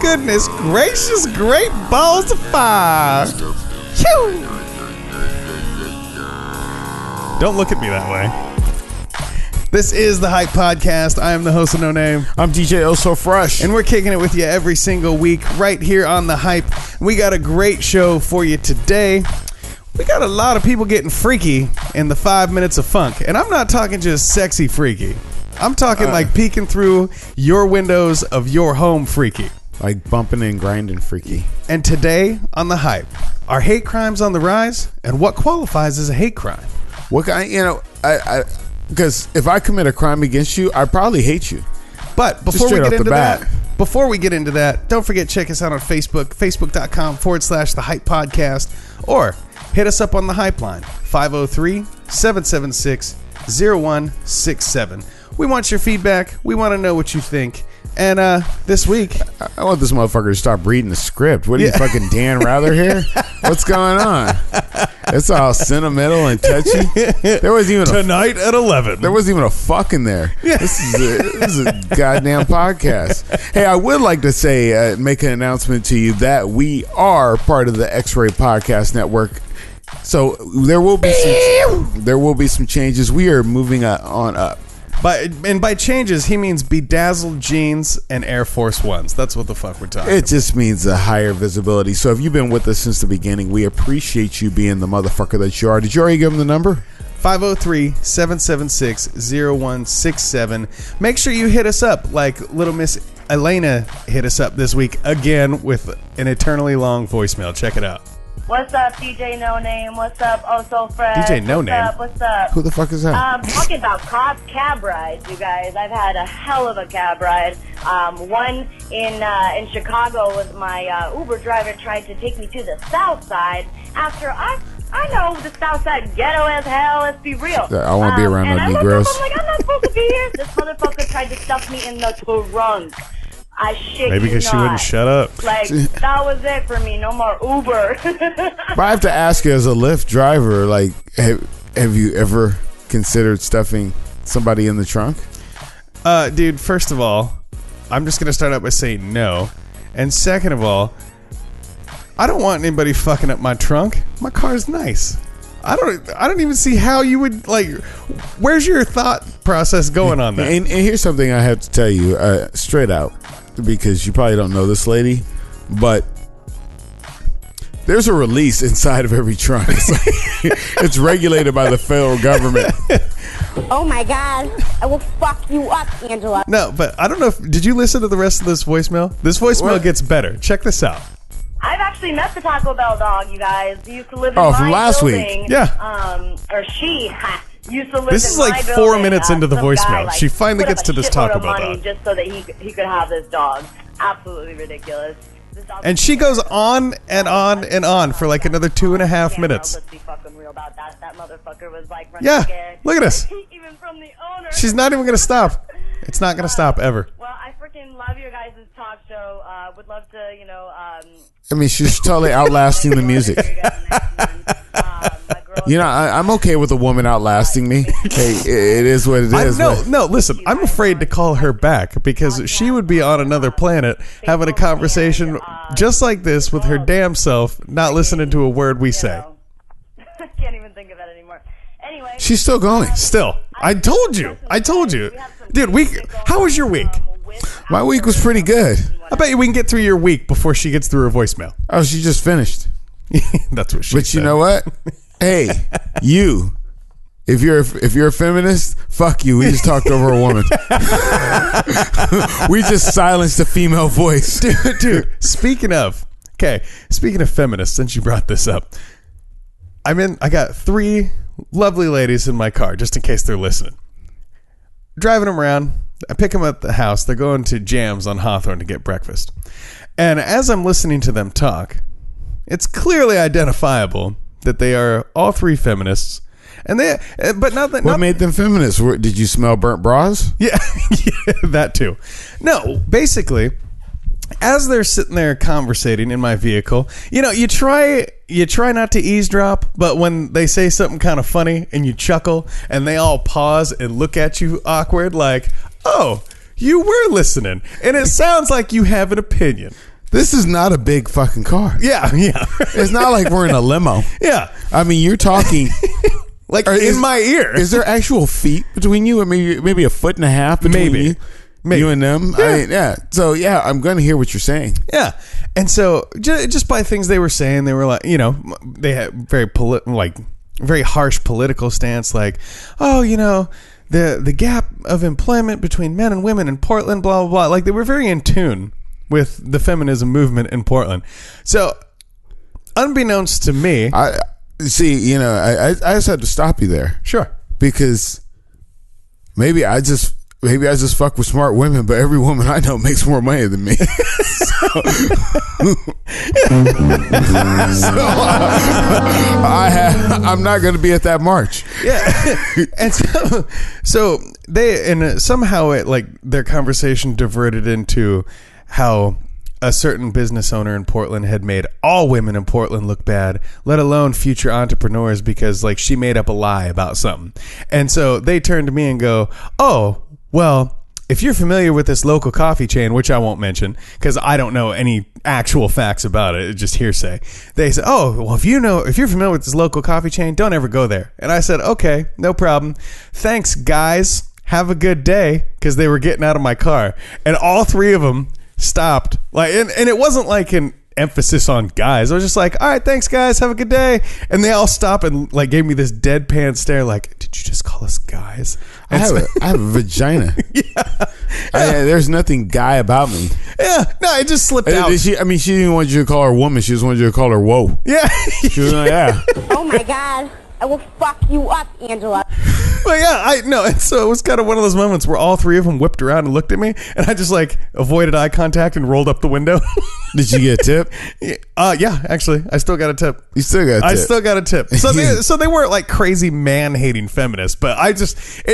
Goodness gracious, great balls of fire. Phew. Don't look at me that way. This is the Hype Podcast. I am the host of No Name. I'm DJ Oh So Fresh. And we're kicking it with you every single week right here on the Hype. We got a great show for you today. We got a lot of people getting freaky in the 5 minutes of funk. And I'm not talking just sexy freaky. I'm talking like peeking through your windows of your home freaky. Like bumping and grinding freaky. And today on the Hype, are hate crimes on the rise? And what qualifies as a hate crime? What kind, because if I commit a crime against you, I probably hate you. But before we get into that, don't forget, check us out on Facebook, facebook.com/The Hype Podcast, or hit us up on the Hype line, 503-776-0167. We want your feedback. We want to know what you think. And this week, I want this motherfucker to stop reading the script. What are you, fucking Dan Rather here? What's going on? It's all sentimental and touchy. There wasn't even tonight at 11. There wasn't even a fuck in there. Yeah. This is a goddamn podcast. Hey, I would like to say, make an announcement to you that we are part of the X-Ray Podcast Network. So there will be some changes. We are moving on up. By changes, he means bedazzled jeans and Air Force Ones. That's what the fuck we're talking about. It just means a higher visibility. So if you've been with us since the beginning, we appreciate you being the motherfucker that you are. Did you already give him the number? 503-776-0167. Make sure you hit us up like little Miss Elena hit us up this week again with an eternally long voicemail. Check it out. What's up, DJ No Name? What's up, Oh So Fresh? DJ No Name? What's up? Who the fuck is that? Talking about cab rides, you guys. I've had a hell of a cab ride. One in Chicago was my Uber driver tried to take me to the South Side after I know the South Side ghetto as hell. Let's be real. I want to be around the Negroes. I'm like, I'm not supposed to be here. This motherfucker tried to stuff me in the trunk. I shit Maybe because she wouldn't shut up. Like, that was it for me. No more Uber. But I have to ask you, as a Lyft driver, like, have you ever considered stuffing somebody in the trunk? Dude, first of all, I'm just going to start out by saying no. And second of all, I don't want anybody fucking up my trunk. My car's nice. I don't even see how you would, like, where's your thought process going on that? And here's something I have to tell you straight out, because you probably don't know this lady, but there's a release inside of every trunk. It's regulated by the federal government. Oh my God, I will fuck you up, Angela. No, but I don't know did you listen to the rest of this voicemail? This voicemail gets better. Check this out. I've actually met the Taco Bell dog, you guys. He used to live in my from last building. week. Yeah. Or she used to live this in is my like building. 4 minutes into the voicemail. Guy, she finally gets to this Taco Bell dog. Just so that he could have this dog. Absolutely ridiculous. And she goes on and on and on for like another 2.5 minutes. Let's be fucking real about that. That motherfucker was like yeah, look at us. Even from the owner. She's not even going to stop. It's not going to stop ever. Well, I freaking love your guys' talk show. Would love to, I mean, she's totally outlasting the music. I'm okay with a woman outlasting me. Hey, it is what it is. No, listen, I'm afraid to call her back because she would be on another planet having a conversation just like this with her damn self, not listening to a word we say. I can't even think of that anymore. Anyway. She's still going. Still. I told you. Dude, how was your week? My week was pretty good. I bet you we can get through your week before she gets through her voicemail. Oh, she just finished. That's what she said. But you know what? Hey, you. If you're a feminist, fuck you. We just talked over a woman. We just silenced a female voice. Dude, speaking of feminists, since you brought this up, I got 3 lovely ladies in my car, just in case they're listening. Driving them around. I pick them up at the house. They're going to Jams on Hawthorne to get breakfast. And as I'm listening to them talk, it's clearly identifiable that they are all 3 feminists. And what made them feminists? Did you smell burnt bras? Yeah, that too. No, basically, as they're sitting there conversating in my vehicle, you try not to eavesdrop, but when they say something kind of funny and you chuckle and they all pause and look at you awkward like, oh, You were listening, and it sounds like you have an opinion. This is not a big fucking car. Yeah. It's not like we're in a limo. Yeah. I mean, you're talking like in my ear. Is there actual feet between you, or maybe a foot and a half between you? Maybe. You and them? Yeah. So, yeah, I'm going to hear what you're saying. Yeah. And so just by things they were saying, they were like, you know, they had very harsh political stance, like, oh, you know, the gap of employment between men and women in Portland, blah, blah, blah. Like, they were very in tune with the feminism movement in Portland. So, unbeknownst to me... I just had to stop you there. Sure. Because maybe I just fuck with smart women, but every woman I know makes more money than me. I'm not going to be at that march. Yeah. And so they somehow it like their conversation diverted into how a certain business owner in Portland had made all women in Portland look bad, let alone future entrepreneurs, because like she made up a lie about something. And so they turned to me and go, oh, well, if you're familiar with this local coffee chain, which I won't mention because I don't know any actual facts about it, it's just hearsay. They said, oh, well, if you're familiar with this local coffee chain, don't ever go there. And I said, okay, no problem. Thanks, guys. Have a good day. Because they were getting out of my car. And all three of them stopped. Like, and it wasn't like an emphasis on guys. I was just like, all right, thanks, guys. Have a good day. And they all stopped and like gave me this deadpan stare like, did you just call us guys? I have a vagina. Yeah. There's nothing guy about me. Yeah. No, it just slipped out. She didn't want you to call her woman. She just wanted you to call her whoa. Yeah. She was like, yeah. Oh my God. I will fuck you up, Angela. Well, yeah, I know. And so it was kind of one of those moments where all three of them whipped around and looked at me, and I just like avoided eye contact and rolled up the window. Did you get a tip? Yeah, actually, I still got a tip. You still got a tip? I still got a tip. So they weren't like crazy man-hating feminists, but it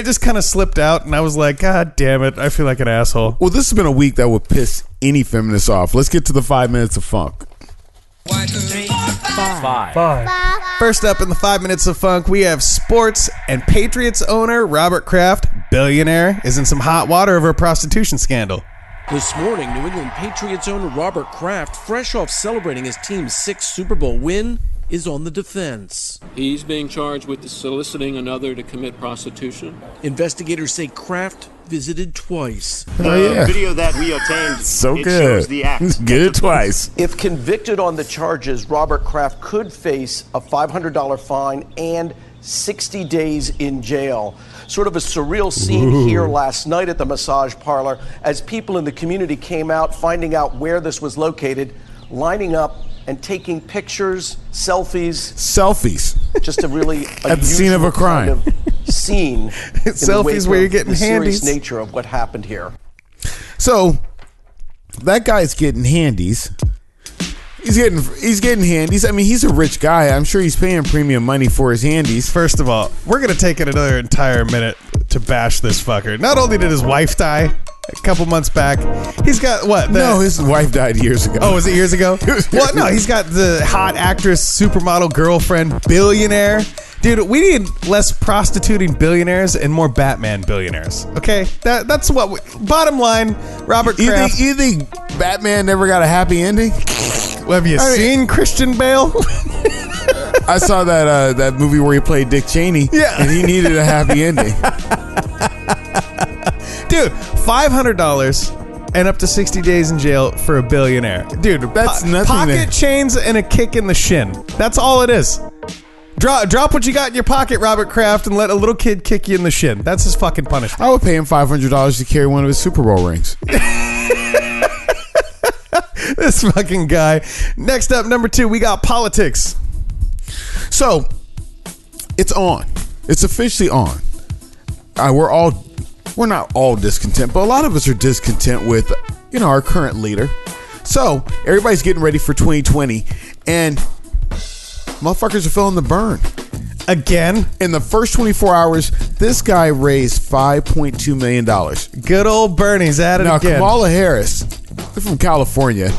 just kind of slipped out, and I was like, God damn it, I feel like an asshole. Well, this has been a week that would piss any feminist off. Let's get to the 5 minutes of funk. 1, 2, 3, 4, 5. First up in the 5 minutes of funk, we have sports and Patriots owner Robert Kraft, billionaire, is in some hot water over a prostitution scandal. This morning, New England Patriots owner Robert Kraft, fresh off celebrating his team's 6th Super Bowl win, is on the defense. He's being charged with soliciting another to commit prostitution. Investigators say Kraft visited twice. Yeah. Video that we obtained so it good. shows the act. Get it twice. If convicted on the charges, Robert Kraft could face a $500 fine and 60 days in jail. Sort of a surreal scene here last night at the massage parlor as people in the community came out, finding out where this was located, lining up and taking pictures, selfies. Just a really at the scene of a crime. Kind of scene. Selfies where you're getting the handies. serious nature of what happened here. So that guy's getting handies. He's getting handies. I mean, he's a rich guy. I'm sure he's paying premium money for his handies. First of all, we're going to take another entire minute to bash this fucker. Not only did his wife die a couple months back, he's got what? No, his wife died years ago. Oh, was it years ago? Well, no, he's got the hot actress, supermodel girlfriend, billionaire. Dude, we need less prostituting billionaires and more Batman billionaires. Okay? That's what bottom line, Robert Kraft. You think Batman never got a happy ending? Well, have you seen Christian Bale? I saw that movie where he played Dick Cheney. Yeah. And he needed a happy ending. Dude, $500 and up to 60 days in jail for a billionaire. Dude, that's nothing. Pocket chains and a kick in the shin. That's all it is. Drop what you got in your pocket, Robert Kraft, and let a little kid kick you in the shin. That's his fucking punishment. I would pay him $500 to carry one of his Super Bowl rings. This fucking guy. Next up, number 2, we got politics. So, it's on. It's officially on. We're not all discontent, but a lot of us are discontent with, our current leader. So, everybody's getting ready for 2020, and motherfuckers are feeling the burn. Again? In the first 24 hours, this guy raised $5.2 million. Good old Bernie's at it again. Now, Kamala Harris, they're from California,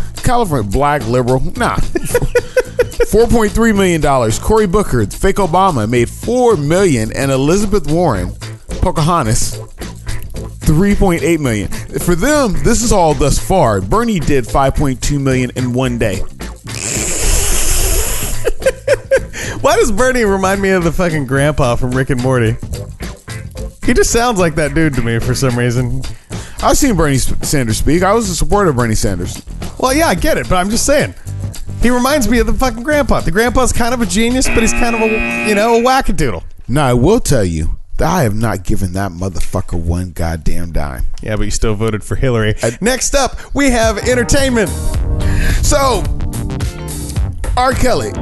black liberal, nah. $4.3 million. Cory Booker, fake Obama, made $4 million, and Elizabeth Warren, Pocahontas, $3.8 million. For them, this is all thus far. Bernie did $5.2 million in one day. Why does Bernie remind me of the fucking grandpa from Rick and Morty? He just sounds like that dude to me for some reason. I've seen Bernie Sanders speak. I was a supporter of Bernie Sanders. Well, yeah, I get it, but I'm just saying. He reminds me of the fucking grandpa. The grandpa's kind of a genius, but he's kind of a wackadoodle. Now, I will tell you that I have not given that motherfucker one goddamn dime. Yeah, but you still voted for Hillary. Next up, we have entertainment. So, R. Kelly,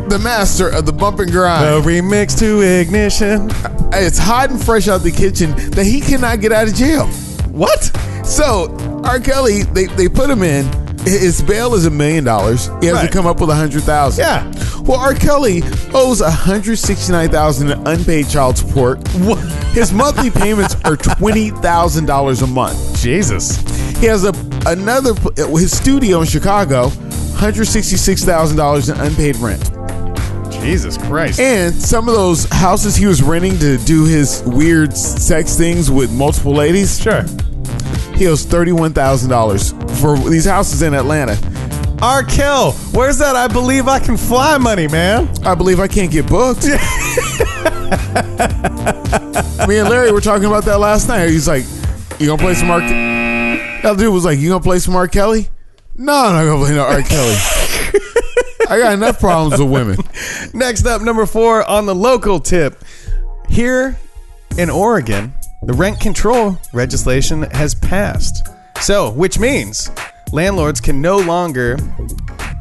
the master of the bump and grind. The remix to Ignition. It's hot and fresh out the kitchen that he cannot get out of jail. What? So, R. Kelly, they put him in. His bail is $1 million. He has to come up with $100,000. Yeah. Well, R. Kelly owes $169,000 in unpaid child support. What? His monthly payments are $20,000 a month. Jesus. He has his studio in Chicago, $166,000 in unpaid rent. Jesus Christ. And some of those houses he was renting to do his weird sex things with multiple ladies. Sure. He owes $31,000 for these houses in Atlanta. R. Kell, where's that I believe I can fly money, man? I believe I can't get booked. Me and Larry were talking about that last night. He's like, you gonna play some R. That dude was like, you gonna play some R. Kelly? No, I'm not gonna play no R. Kelly. I got enough problems with women. Next up, number 4 on the local tip. Here in Oregon, the rent control legislation has passed. So, which means landlords can no longer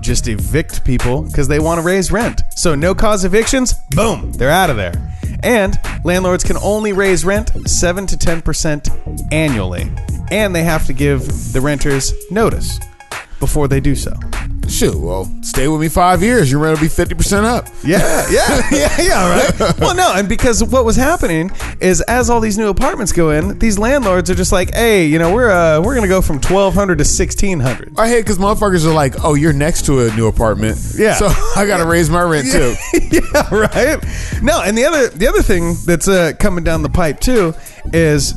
just evict people because they want to raise rent. So, no cause evictions, boom, they're out of there. And landlords can only raise rent 7 to 10% annually. And they have to give the renters notice before they do so. Shoot, well, stay with me 5 years. Your rent will be 50% up. Yeah, right? Well, no, and because what was happening is as all these new apartments go in, these landlords are just like, hey, we're going to go from 1,200 to 1,600. I hate because motherfuckers are like, oh, you're next to a new apartment. Yeah. So I got to raise my rent too. Yeah, right? No, and the other thing that's coming down the pipe too is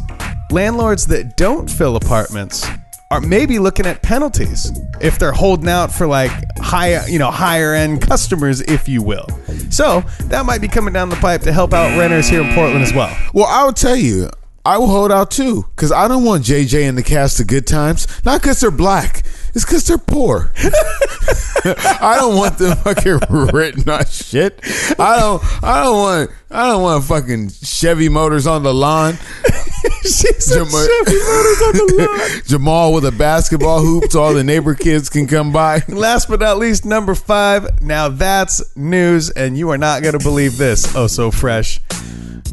landlords that don't fill apartments are maybe looking at penalties if they're holding out for like higher end customers, if you will. So that might be coming down the pipe to help out renters here in Portland as well. Well, I will tell you, I will hold out too, because I don't want JJ and the cast of Good Times. Not because they're black, it's because they're poor. I don't want them fucking written on shit. I don't want fucking Chevy Motors on the lawn. Chevy Motors on the lawn. Jamal with a basketball hoop so all the neighbor kids can come by. Last but not least, number 5. Now that's news, and you are not going to believe this. Oh, so fresh.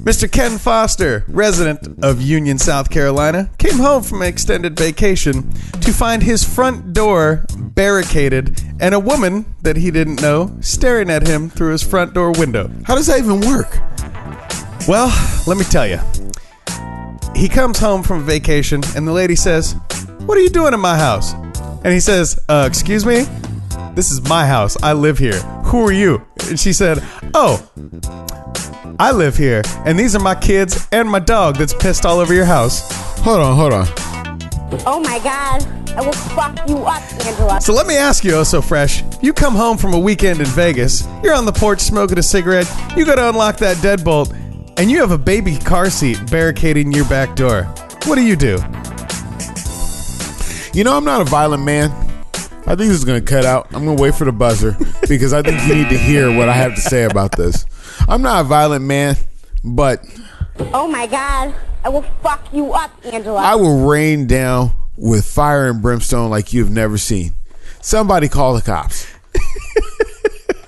Mr. Ken Foster, resident of Union, South Carolina, came home from an extended vacation to find his front door barricaded and a woman that he didn't know staring at him through his front door window. How does that even work? Well, let me tell you. He comes home from vacation and the lady says, "What are you doing in my house?" And he says, "Excuse me? This is my house. I live here. Who are you?" And she said, "Oh, I live here, and these are my kids and my dog that's pissed all over your house." Hold on. Oh my God, I will fuck you up, Angela. So let me ask you, oh so fresh, you come home from a weekend in Vegas, you're on the porch smoking a cigarette, you go to unlock that deadbolt, and you have a baby car seat barricading your back door. What do? I'm not a violent man. I think this is going to cut out. I'm going to wait for the buzzer because I think you need to hear what I have to say about this. I'm not a violent man, but... Oh my God, I will fuck you up, Angela. I will rain down with fire and brimstone like you've never seen. Somebody call the cops.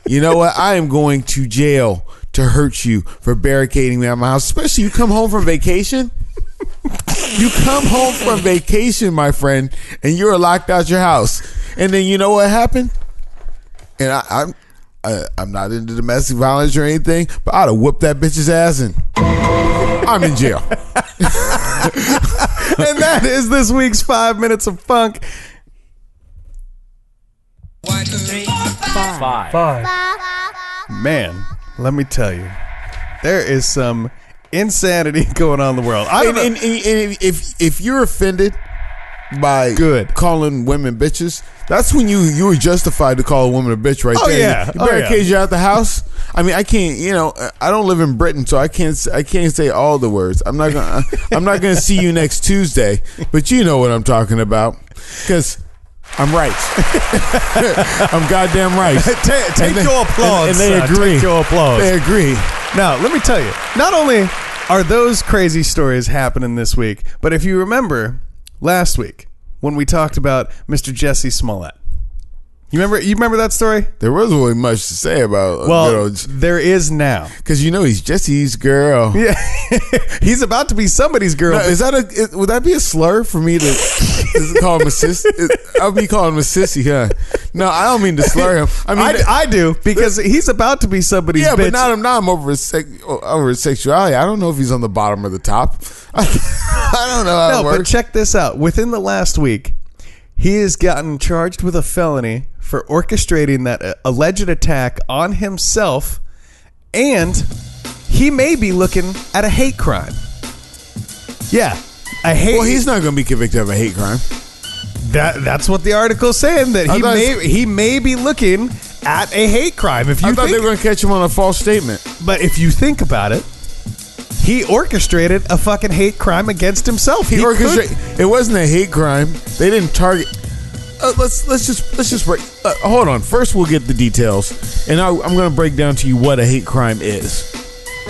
You know what? I am going to jail to hurt you for barricading me out of my house. Especially you come home from vacation. You come home from vacation, my friend, and you're locked out your house. And then you know what happened? And I'm not into domestic violence or anything, but I'd have whooped that bitch's ass and I'm in jail. And that is this week's 5 Minutes of Funk. 1, 2, 3, 4, 5. Man, let me tell you, there is some insanity going on in the world. I don't know. And if you're offended by calling women bitches, that's when you were justified to call a woman a bitch right there. Yeah. You barricade you out the house. I mean, I can't. I don't live in Britain, so I can't say all the words. I'm not gonna see you next Tuesday, but you know what I'm talking about because I'm right. I'm goddamn right. Take your applause, and they agree. Take your applause. They agree. Now, let me tell you. Not only are those crazy stories happening this week, but if you remember last week when we talked about Mr. Jessie Smollett. You remember that story? There wasn't really much to say about. There is now because he's Jesse's girl. Yeah, he's about to be somebody's girl. No, would that be a slur for me to call him a sis? I'll be calling him a sissy, huh? No, I don't mean to slur him. I mean, I do because he's about to be somebody's. Yeah, bitch. but now I'm over his sexuality. I don't know if he's on the bottom or the top. I don't know how it works. But check this out. Within the last week, he has gotten charged with a felony for orchestrating that alleged attack on himself, and he may be looking at a hate crime. Yeah, a hate. Well, he's not going to be convicted of a hate crime. That's what the article's saying. That he may be looking at a hate crime. I thought they were going to catch him on a false statement. But if you think about it, he orchestrated a fucking hate crime against himself. It wasn't a hate crime. They didn't target. Let's just break. Hold on. First, we'll get the details, and I'm going to break down to you what a hate crime is.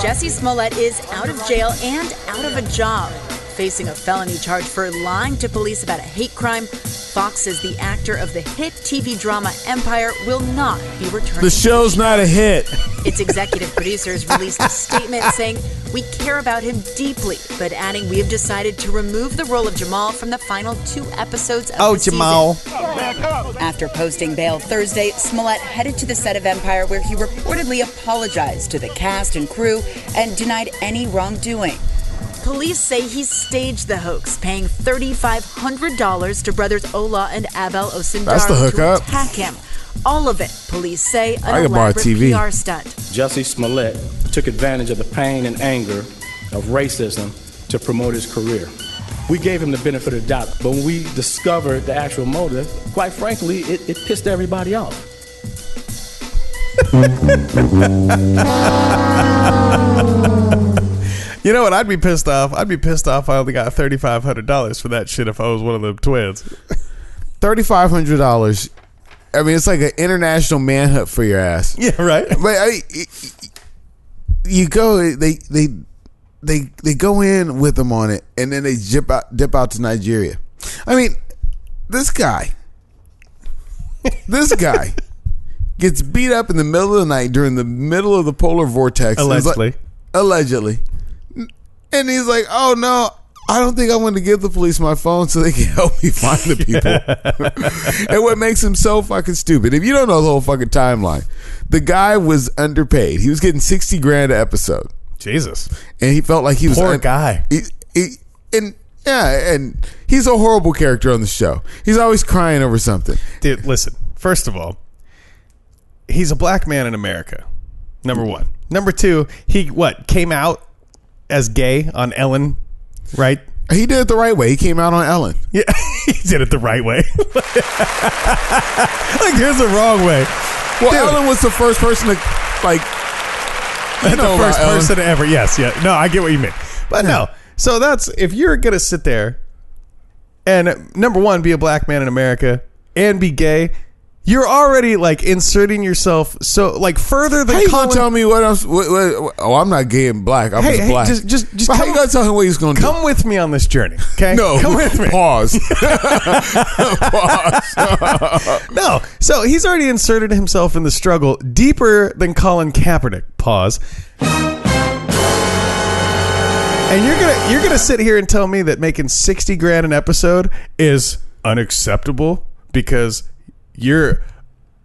Jessie Smollett is out of jail and out of a job, facing a felony charge for lying to police about a hate crime. Fox says the actor of the hit TV drama Empire will not be returning. The show's not a hit. Its executive producers released a statement saying, "We care about him deeply," but adding, "We have decided to remove the role of Jamal from the final 2 episodes of the Jamal. season." After posting bail Thursday, Smollett headed to the set of Empire where he reportedly apologized to the cast and crew and denied any wrongdoing. Police say he staged the hoax, paying $3,500 to brothers Ola and Abel Osindaro to attack him. All of it, police say, an elaborate PR stunt. Jessie Smollett took advantage of the pain and anger of racism to promote his career. We gave him the benefit of the doubt, but when we discovered the actual motive, quite frankly, it pissed everybody off. You know what? I'd be pissed off. I'd be pissed off I only got $3,500 for that shit if I was one of the twins. $3,500. I mean, it's like an international manhunt for your ass. Yeah, right. But you go, they go in with them on it, and then they dip out to Nigeria. I mean, this guy gets beat up in the middle of the night during the middle of the polar vortex. Allegedly. And he's like, "Oh no, I don't think I want to give the police my phone so they can help me find the people." And what makes him so fucking stupid, if you don't know the whole fucking timeline, the guy was underpaid. He was getting $60,000 an episode. Jesus. And he felt like he was poor guy. And he's a horrible character on the show. He's always crying over something. Dude, listen. First of all, he's a black man in America. Number one. Number two, he came out as gay on Ellen, right? He did it the right way. He came out on Ellen. Yeah, he did it the right way. Like, there's a wrong way. Well, dude, Ellen was the first person to, like, the first person to ever. Yes, yeah. No, I get what you mean. But no. So that's, if you're going to sit there and, number one, be a black man in America and be gay, you're already like inserting yourself so like further than. How you gonna tell me what else? Oh, I'm not gay and black. I'm just black. Just how you gonna tell him what he's gonna do? Come with me on this journey, okay? No, come with me. Pause. Pause. No, so he's already inserted himself in the struggle deeper than Colin Kaepernick. Pause. And you're gonna sit here and tell me that making $60,000 an episode is unacceptable because you're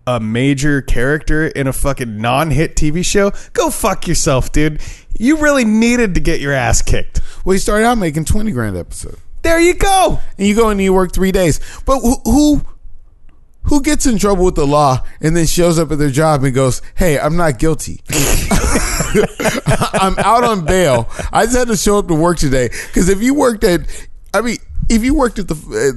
a major character in a fucking non-hit TV show? Go fuck yourself, dude. You really needed to get your ass kicked. Well, he started out making $20,000 an episode. There you go. And you go and you work 3 days. But who who gets in trouble with the law and then shows up at their job and goes, "Hey, I'm not guilty. I'm out on bail. I just had to show up to work today." Because if you worked at the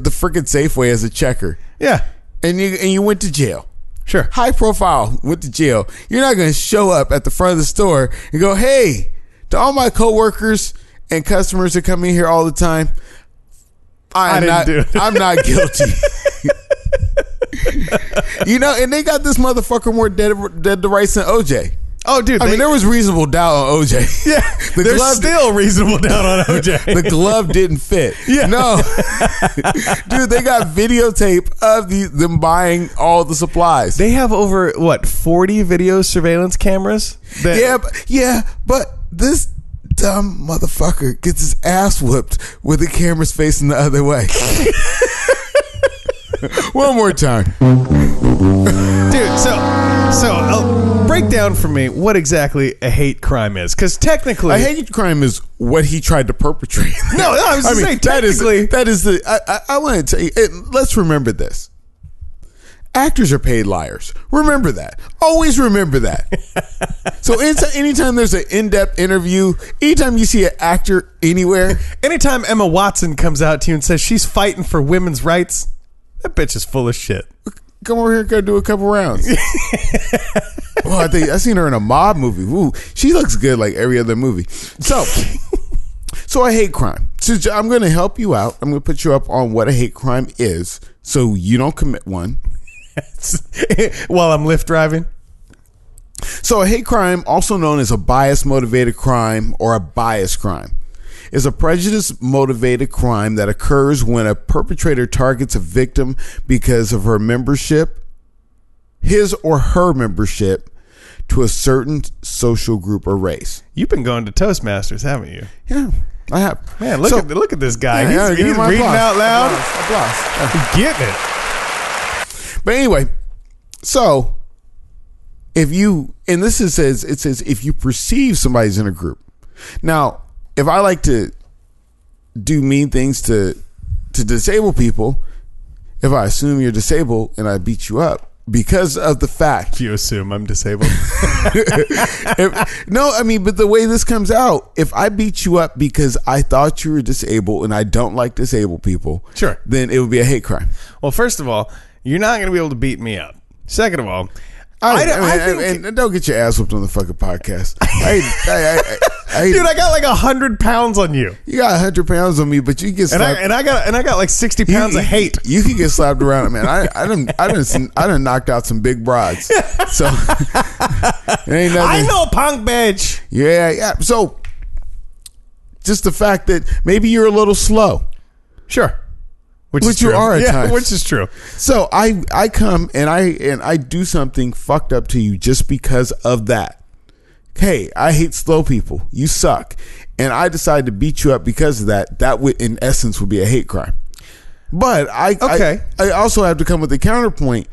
freaking Safeway as a checker, yeah, and you went to jail, sure, high profile, went to jail, you're not going to show up at the front of the store and go, "Hey, to all my coworkers and customers that come in here all the time, I'm not guilty." You know, and they got this motherfucker more dead to rights than OJ. Oh, dude. I mean, there was reasonable doubt on OJ. Yeah. There's still reasonable doubt on OJ. The glove didn't fit. Yeah. No. Dude, they got videotape of them buying all the supplies. They have over, 40 video surveillance cameras? But this dumb motherfucker gets his ass whooped with the cameras facing the other way. One more time. Dude, so break down for me what exactly a hate crime is. Because technically... A hate crime is what he tried to perpetrate. No, I was just saying, technically... That is the... I want to tell you... Let's remember this. Actors are paid liars. Remember that. Always remember that. So anytime there's an in-depth interview, anytime you see an actor anywhere... Anytime Emma Watson comes out to you and says she's fighting for women's rights... That bitch is full of shit. Come over here and go do a couple rounds. Oh, I seen her in a mob movie. Ooh, she looks good like every other movie. So I hate crime. So I'm going to help you out. I'm going to put you up on what a hate crime is so you don't commit one. While I'm Lyft driving. So a hate crime, also known as a bias-motivated crime or a bias crime, is a prejudice-motivated crime that occurs when a perpetrator targets a victim because of his or her membership to a certain social group or race. You've been going to Toastmasters, haven't you? Yeah, I have. Man, look at this guy. Yeah, he's reading out loud. Applause. Getting it. But anyway, so if you, and it says if you perceive somebody's in a group. Now, if I like to do mean things to disabled people, if I assume you're disabled and I beat you up because of the fact you assume I'm disabled. But the way this comes out, if I beat you up because I thought you were disabled and I don't like disabled people, sure, then it would be a hate crime. Well, first of all, you're not going to be able to beat me up. Second of all, and don't get your ass whooped on the fucking podcast. Dude, I got like 100 pounds on you. You got 100 pounds on me, but you get slapped. And I got like 60 pounds of hate. You can get slapped around, man. I done knocked out some big broads. So it ain't nothing. I know, punk bitch. Yeah. So just the fact that maybe you're a little slow. Sure. Which you are at times. Which is true. So I come and I do something fucked up to you just because of that. Hey, I hate slow people. You suck. And I decide to beat you up because of that. That would, in essence, would be a hate crime. But I also have to come with the counterpoint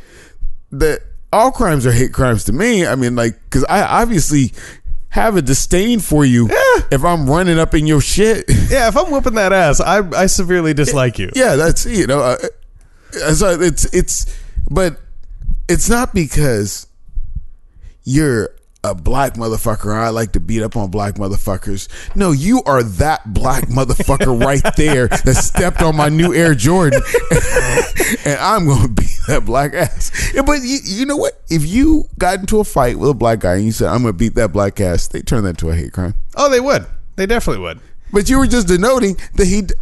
that all crimes are hate crimes to me. I mean, like, because I obviously have a disdain for you if I'm running up in your shit. Yeah, if I'm whooping that ass, I severely dislike you. Yeah, that's, so but it's not because you're a black motherfucker. I like to beat up on black motherfuckers. No, you are that black motherfucker right there that stepped on my new Air Jordan, and I'm going to beat that black ass. Yeah, but you know what? If you got into a fight with a black guy and you said, "I'm going to beat that black ass," they turn that into a hate crime. Oh, they would. They definitely would. But you were just denoting that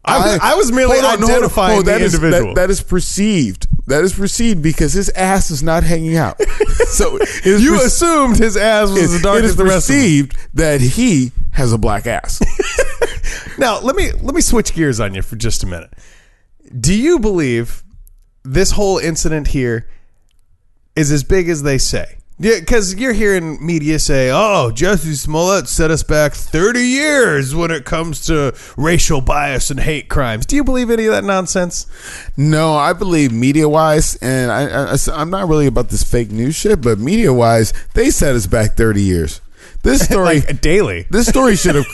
I was merely identifying the individual. That is perceived. That is perceived because his ass is not hanging out. So you assumed his ass was as dark as the rest of them. It is perceived that he has a black ass. Now, let me switch gears on you for just a minute. Do you believe this whole incident here is as big as they say? Yeah, because you're hearing media say, "Oh, Jessie Smollett set us back 30 years when it comes to racial bias and hate crimes." Do you believe any of that nonsense? No, I believe media-wise, and I'm not really about this fake news shit, but media-wise, they set us back 30 years. This story, like daily. This story should have,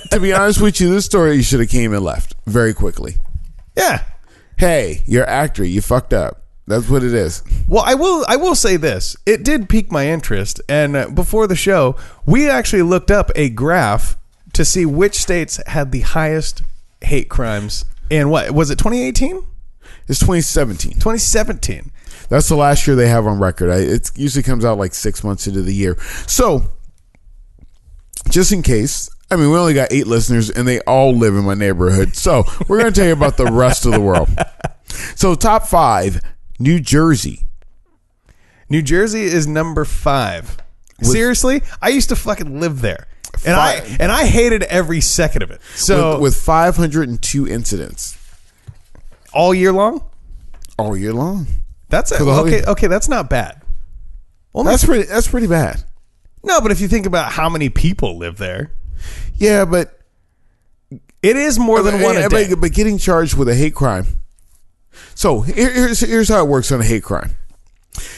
to be honest with you, this story should have came and left very quickly. Yeah. hey, you're an actor. You fucked up. That's what it is. Well, I will say this. It did pique my interest. And before the show, we actually looked up a graph to see which states had the highest hate crimes. And what was it, 2018? It's 2017. 2017. That's the last year they have on record. It usually comes out like 6 months into the year. So, just in case, I mean, we only got 8 listeners, and they all live in my neighborhood. So, we're going to tell you about the rest of the world. So, top 5, New Jersey. New Jersey is number 5. Seriously? I used to fucking live there. And I hated every second of it. So with 502 incidents. All year long? All year long. That's okay, that's not bad. Well, that's pretty bad. No, but if you think about how many people live there. Yeah, but it is more than one a day. But getting charged with a hate crime. So here's how it works on a hate crime.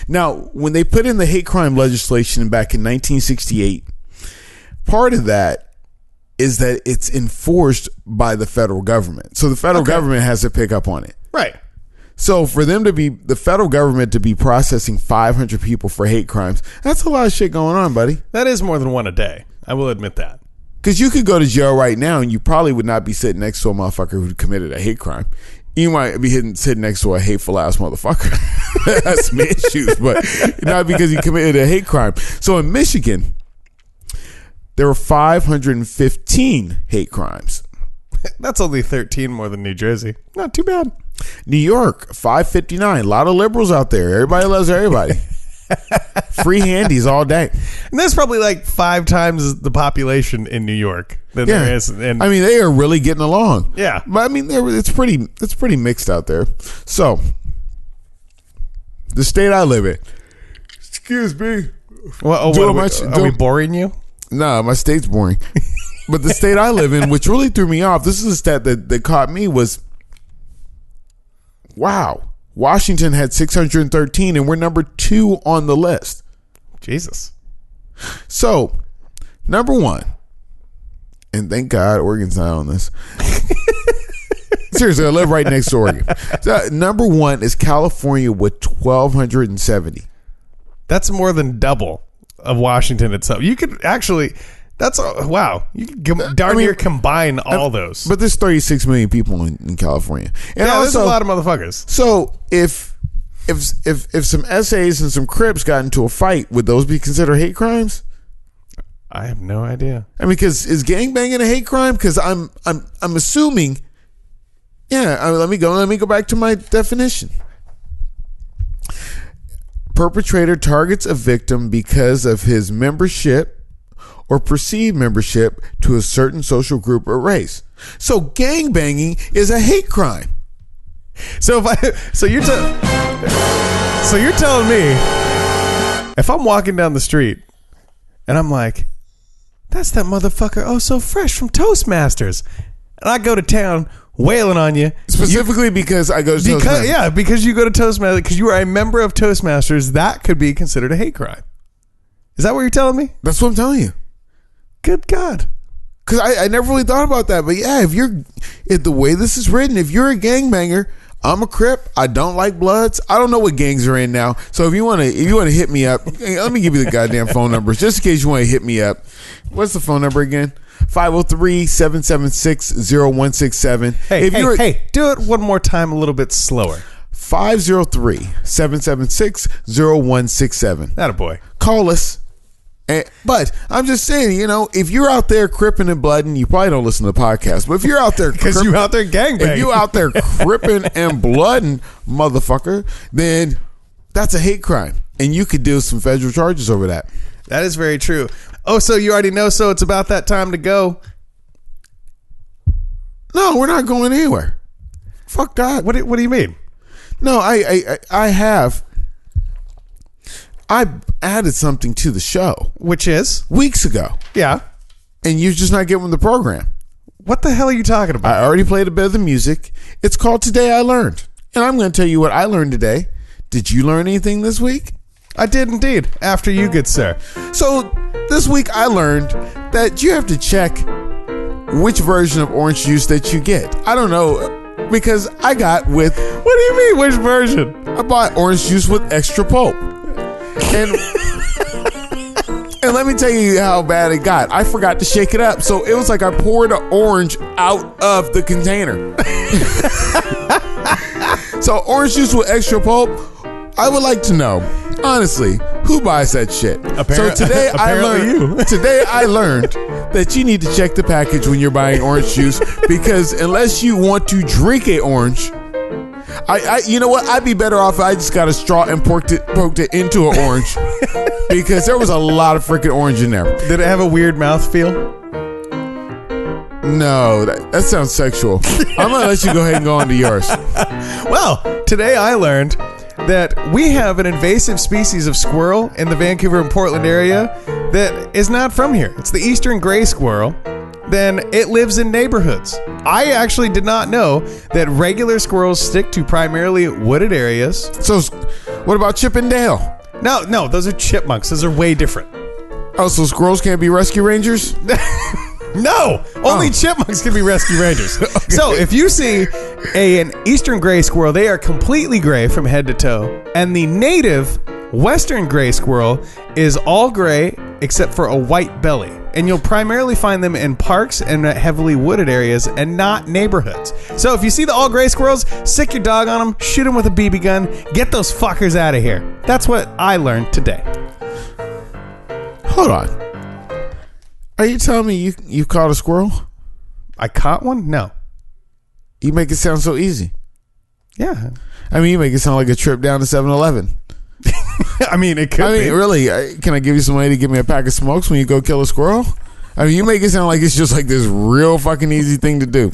Now, when they put in the hate crime legislation back in 1968, part of that is that it's enforced by the federal government. So the federal government has to pick up on it. Right. So for them to be, the federal government to be processing 500 people for hate crimes, that's a lot of shit going on, buddy. That is more than one a day. I will admit that. Because you could go to jail right now and you probably would not be sitting next to a motherfucker who committed a hate crime. You might be sitting next to a hateful ass motherfucker. That's some issues, but not because he committed a hate crime. So in Michigan, there were 515 hate crimes. That's only 13 more than New Jersey. Not too bad. New York, 559. A lot of liberals out there. Everybody loves everybody. Free handies all day. And there's probably like 5 times the population in New York than there is. And I mean, they are really getting along. Yeah. But I mean, it's pretty mixed out there. So, the state I live in. Excuse me. Are we boring you? No, my state's boring. But the state I live in, which really threw me off, this is a stat that caught me, was, wow, Washington had 613 and we're number 2 on the list. Jesus. So, number 1, and thank God Oregon's not on this. Seriously, I live right next to Oregon. So, number 1 is California with 1,270. That's more than double of Washington itself. You could actually, wow. You could darn near combine all those. But there's 36 million people in California. And yeah, also, there's a lot of motherfuckers. So if some SAs and some Crips got into a fight, would those be considered hate crimes? I have no idea. I mean, because is gangbanging a hate crime? Because I'm assuming. Yeah, let me go back to my definition. Perpetrator targets a victim because of his membership or perceived membership to a certain social group or race. So gangbanging is a hate crime. So you're telling me if I'm walking down the street and I'm like, that's that motherfucker Oh So Fresh from Toastmasters, and I go to town wailing on you specifically because I go to Toastmasters. Yeah, because you go to Toastmasters, because you are a member of Toastmasters, that could be considered a hate crime. Is that what you're telling me? That's what I'm telling you. Good God. Because I never really thought about that. But yeah, if the way this is written, if you're a gangbanger, I'm a Crip. I don't like Bloods. I don't know what gangs are in now. So if you want to hit me up, let me give you the goddamn phone numbers just in case you want to hit me up. What's the phone number again? 503-776-0167. Hey, do it one more time a little bit slower. 503-776-0167. Attaboy. Call us. But I'm just saying, if you're out there cripping and blooding, you probably don't listen to the podcast. But if you're out there, because you out there gangbanging, if you out there cripping and blooding, motherfucker, then that's a hate crime, and you could do some federal charges over that. That is very true. Oh, so you already know. So it's about that time to go. No, we're not going anywhere. Fuck that. What do you mean? No, I added something to the show. Which is? Weeks ago. Yeah. And you're just not getting the program. What the hell are you talking about? I already played a bit of the music. It's called Today I Learned. And I'm going to tell you what I learned today. Did you learn anything this week? I did indeed. After you, good sir. So this week I learned that you have to check which version of orange juice that you get. I don't know. because I got with. What do you mean? Which version? I bought orange juice with extra pulp. And let me tell you how bad it got. I forgot to shake it up. So it was like I poured an orange out of the container. So orange juice with extra pulp, I would like to know, honestly, who buys that shit? So today I learned that you need to check the package when you're buying orange juice, because unless you want to drink a orange, you know what? I'd be better off if I just got a straw and poked it into an orange, because there was a lot of freaking orange in there. Did it have a weird mouthfeel? No, that sounds sexual. I'm gonna let you go ahead and go on to yours. Well, today I learned that we have an invasive species of squirrel in the Vancouver and Portland area that is not from here. It's the eastern gray squirrel. Then it lives in neighborhoods. I actually did not know that regular squirrels stick to primarily wooded areas. So what about Chip and Dale? No, those are chipmunks. Those are way different. Oh, so squirrels can't be rescue rangers? No, only chipmunks can be rescue rangers. Okay. So if you see an eastern gray squirrel, they are completely gray from head to toe. And the native western gray squirrel is all gray except for a white belly. And you'll primarily find them in parks and heavily wooded areas and not neighborhoods. So if you see the all gray squirrels, sick your dog on them, shoot them with a BB gun, get those fuckers out of here. That's what I learned today. Hold on. Are you telling me you caught a squirrel? I caught one? No. You make it sound so easy. Yeah. I mean, you make it sound like a trip down to 7-Eleven. I mean, it could be. Really, can I give you some money to give me a pack of smokes when you go kill a squirrel? I mean, you make it sound like it's just like this real fucking easy thing to do.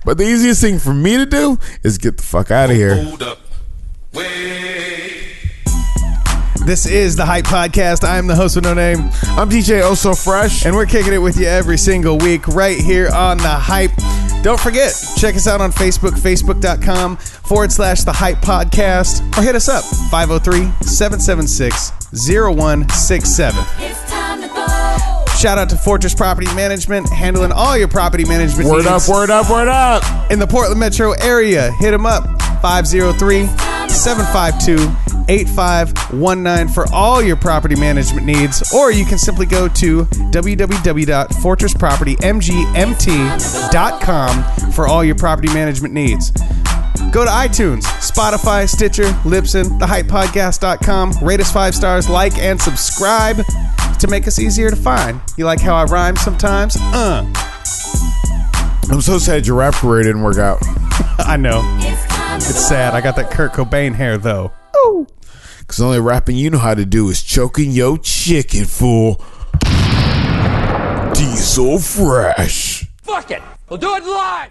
But the easiest thing for me to do is get the fuck out of here. Hold up. Wait. This is the Hype Podcast. I'm the host with no name. I'm DJ Oh So Fresh. And we're kicking it with you every single week right here on the Hype. Don't forget, check us out on Facebook, facebook.com/the Hype Podcast, or hit us up, 503-776-0167. It's time to go. Shout out to Fortress Property Management, handling all your property management needs. Word up. In the Portland metro area, hit them up, 503-752-8519 for all your property management needs, or you can simply go to www.fortresspropertymgmt.com for all your property management needs. Go to iTunes, Spotify, Stitcher, Libsyn, thehypepodcast.com, rate us 5 stars, like, and subscribe to make us easier to find. You like how I rhyme sometimes? I'm so sad your rap career didn't work out. I know. It's sad. I got that Kurt Cobain hair, though. Oh. Because the only rapping you know how to do is choking your chicken, fool. Diesel Fresh. Fuck it. We'll do it live.